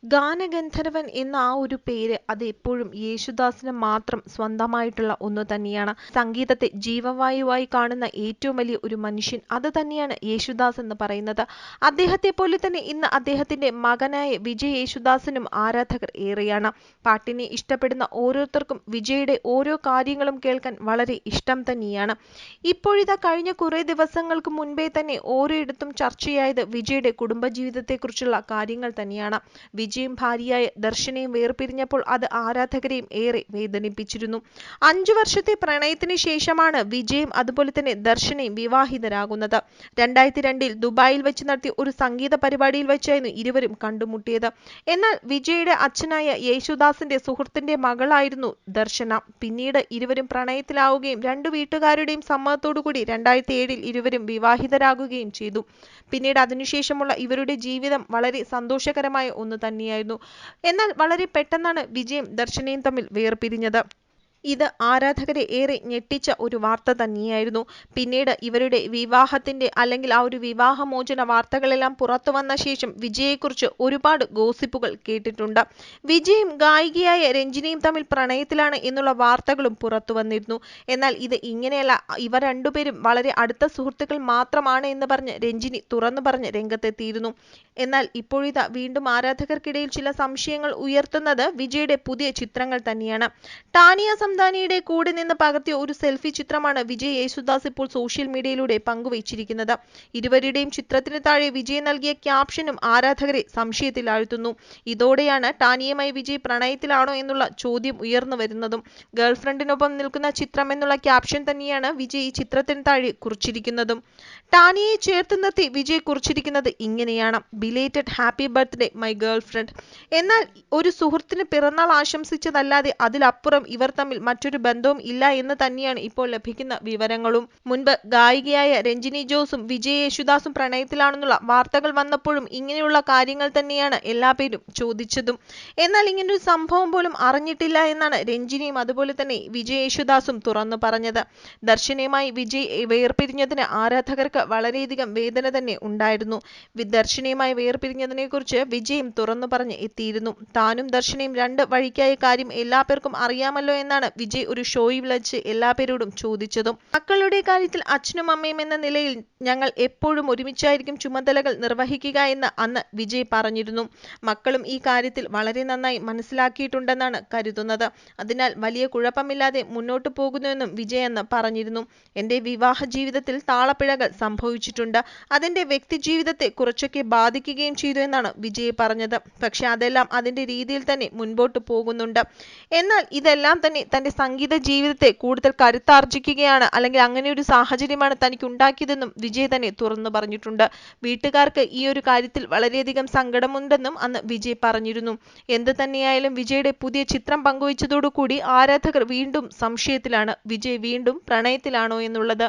ഗാനഗന്ധർവൻ എന്ന ആ ഒരു പേര് അത് എപ്പോഴും യേശുദാസിന് മാത്രം സ്വന്തമായിട്ടുള്ള ഒന്ന് തന്നെയാണ്. സംഗീതത്തെ ജീവവായുവായി കാണുന്ന ഏറ്റവും വലിയ ഒരു മനുഷ്യൻ അത് തന്നെയാണ് യേശുദാസ് എന്ന് പറയുന്നത്. അദ്ദേഹത്തെ പോലെ തന്നെ ഇന്ന് അദ്ദേഹത്തിന്റെ മകനായ വിജയ് യേശുദാസിനും ആരാധകർ ഏറെയാണ്. പാട്ടിനെ ഇഷ്ടപ്പെടുന്ന ഓരോരുത്തർക്കും വിജയുടെ ഓരോ കാര്യങ്ങളും കേൾക്കാൻ വളരെ ഇഷ്ടം തന്നെയാണ്. ഇപ്പോഴിതാ കഴിഞ്ഞ കുറേ ദിവസങ്ങൾക്ക് മുൻപേ തന്നെ ഓരോയിടത്തും ചർച്ചയായത് വിജയുടെ കുടുംബജീവിതത്തെക്കുറിച്ചുള്ള കാര്യങ്ങൾ തന്നെയാണ്. വിജയും ഭാര്യയായ ദർശനയും വേർപിരിഞ്ഞപ്പോൾ അത് ആരാധകരെയും ഏറെ വേദനിപ്പിച്ചിരുന്നു. 5 വർഷത്തെ പ്രണയത്തിന് ശേഷമാണ് വിജയും അതുപോലെ തന്നെ ദർശനയും വിവാഹിതരാകുന്നത്. 2002 ദുബായിൽ വെച്ച് നടത്തിയ ഒരു സംഗീത പരിപാടിയിൽ വെച്ചായിരുന്നു ഇരുവരും കണ്ടുമുട്ടിയത്. എന്നാൽ വിജയുടെ അച്ഛനായ യേശുദാസിന്റെ സുഹൃത്തിന്റെ മകളായിരുന്നു ദർശന. പിന്നീട് ഇരുവരും പ്രണയത്തിലാവുകയും രണ്ടു വീട്ടുകാരുടെയും സമ്മതത്തോടുകൂടി 2007 ഇരുവരും വിവാഹിതരാകുകയും ചെയ്തു. പിന്നീട് അതിനുശേഷമുള്ള ഇവരുടെ ജീവിതം വളരെ സന്തോഷകരമായ ഒന്ന് തന്നെയായിരുന്നു. എന്നാൽ വളരെ പെട്ടെന്നാണ് വിജയും ദർശനയും തമ്മിൽ വേർപിരിഞ്ഞത്. ഇത് ആരാധകരെ ഏറെ ഞെട്ടിച്ച ഒരു വാർത്ത തന്നെയായിരുന്നു. പിന്നീട് ഇവരുടെ വിവാഹത്തിന്റെ അല്ലെങ്കിൽ ആ ഒരു വിവാഹമോചന വാർത്തകളെല്ലാം പുറത്തു വന്ന ശേഷം വിജയെക്കുറിച്ച് ഒരുപാട് ഗോസിപ്പുകൾ കേട്ടിട്ടുണ്ട്. വിജയും ഗായികയായ രഞ്ജിനിയും തമ്മിൽ പ്രണയത്തിലാണ് എന്നുള്ള വാർത്തകളും പുറത്തു വന്നിരുന്നു. എന്നാൽ ഇത് ഇങ്ങനെയല്ല, ഇവർ രണ്ടുപേരും വളരെ അടുത്ത സുഹൃത്തുക്കൾ മാത്രമാണ് എന്ന് പറഞ്ഞ് രഞ്ജിനി തുറന്നു പറഞ്ഞ് രംഗത്തെത്തിയിരുന്നു. എന്നാൽ ഇപ്പോഴിതാ വീണ്ടും ആരാധകർക്കിടയിൽ ചില സംശയങ്ങൾ ഉയർത്തുന്നത് വിജയുടെ പുതിയ ചിത്രങ്ങൾ തന്നെയാണ്. ടാനിയ സംദാനിയുടെ കൂടെ നിന്ന് പകർത്തിയ ഒരു സെൽഫി ചിത്രമാണ് വിജയ് യേശുദാസ് ഇപ്പോൾ സോഷ്യൽ മീഡിയയിലൂടെ പങ്കുവച്ചിരിക്കുന്നത്. ഇരുവരുടെയും ചിത്രത്തിന് താഴെ വിജയ് നൽകിയ ക്യാപ്ഷനും ആരാധകരെ സംശയത്തിലാഴ്ത്തുന്നു. ഇതോടെയാണ് ടാനിയുമായി വിജയ് പ്രണയത്തിലാണോ എന്നുള്ള ചോദ്യം ഉയർന്നു വരുന്നതും. ഗേൾഫ്രണ്ടിനൊപ്പം നിൽക്കുന്ന ചിത്രം എന്നുള്ള ക്യാപ്ഷൻ തന്നെയാണ് വിജയ് ഈ ചിത്രത്തിന് താഴെ കുറിച്ചിരിക്കുന്നതും. ടാനിയെ ചേർത്ത് നിർത്തി വിജയ് കുറിച്ചിരിക്കുന്നത് ഇങ്ങനെയാണ്: belated happy birthday my girlfriend. എന്നാൽ ഒരു സുഹൃത്തിന് പിറന്നാൾ ആശംസിച്ചതല്ലാതെ അതിലപ്പുറം ഇവർ തമ്മിൽ മറ്റൊരു ബന്ധവും ഇല്ല എന്ന് തന്നെയാണ് ഇപ്പോൾ ലഭിക്കുന്ന വിവരങ്ങളും. മുൻപ് ഗായികയായ രഞ്ജിനി ജോസും വിജയ് യേശുദാസും പ്രണയത്തിലാണെന്നുള്ള വാർത്തകൾ വന്നപ്പോഴും ഇങ്ങനെയുള്ള കാര്യങ്ങൾ തന്നെയാണ് എല്ലാ പേരും ചോദിച്ചതും. എന്നാൽ ഇങ്ങനൊരു സംഭവം പോലും അറിഞ്ഞിട്ടില്ല എന്നാണ് രഞ്ജിനിയും അതുപോലെ തന്നെ വിജയ് യേശുദാസും തുറന്നു പറഞ്ഞത്. ദർശനയുമായി വിജയ് വേർപിരിഞ്ഞതിന് ആരാധകർക്ക് വളരെയധികം വേദന തന്നെ ഉണ്ടായിരുന്നു. ദർശനയുമായി വേർപിരിഞ്ഞതിനെ കുറിച്ച് വിജയും തുറന്നു പറഞ്ഞ് എത്തിയിരുന്നു. താനും ദർശനയും രണ്ട് വഴിക്കായ കാര്യം എല്ലാ പേർക്കും അറിയാമല്ലോ എന്നാണ് വിജയ് ഒരു ഷോയിൽ വെച്ച് എല്ലാ പേരോടും ചോദിച്ചതും. മക്കളുടെ കാര്യത്തിൽ അച്ഛനും അമ്മയും എന്ന നിലയിൽ ഞങ്ങൾ എപ്പോഴും ഒരുമിച്ചായിരിക്കും ചുമതലകൾ നിർവഹിക്കുക എന്ന് അന്ന് വിജയ് പറഞ്ഞിരുന്നു. മക്കളും ഈ കാര്യത്തിൽ വളരെ നന്നായി മനസ്സിലാക്കിയിട്ടുണ്ടെന്നാണ് കരുതുന്നത്. അതിനാൽ വലിയ കുഴപ്പമില്ലാതെ മുന്നോട്ട് പോകുന്നുവെന്നും വിജയ് അന്ന് പറഞ്ഞിരുന്നു. എന്റെ വിവാഹ ജീവിതത്തിൽ താളപ്പിഴകൾ സംഭവിച്ചിട്ടുണ്ട്. അതെന്റെ വ്യക്തി ജീവിതത്തെ കുറച്ചൊക്കെ ബാധിക്കുകയും ചെയ്തു എന്നാണ് വിജയ് പറഞ്ഞത്. പക്ഷെ അതെല്ലാം അതിന്റെ രീതിയിൽ തന്നെ മുൻപോട്ട് പോകുന്നുണ്ട്. എന്നാൽ ഇതെല്ലാം തന്നെ തന്റെ സംഗീത ജീവിതത്തെ കൂടുതൽ കരുത്താർജിക്കുകയാണ്, അല്ലെങ്കിൽ അങ്ങനെ ഒരു സാഹചര്യമാണ് തനിക്ക് ഉണ്ടാക്കിയതെന്നും വിജയ് തന്നെ തുറന്നു പറഞ്ഞിട്ടുണ്ട്. വീട്ടുകാർക്ക് ഈ ഒരു കാര്യത്തിൽ വളരെയധികം സങ്കടമുണ്ടെന്നും അന്ന് വിജയ് പറഞ്ഞിരുന്നു. എന്ത് തന്നെയായാലും വിജയുടെ പുതിയ ചിത്രം പങ്കുവച്ചതോടുകൂടി ആരാധകർ വീണ്ടും സംശയത്തിലാണ് വിജയ് വീണ്ടും പ്രണയത്തിലാണോ എന്നുള്ളത്.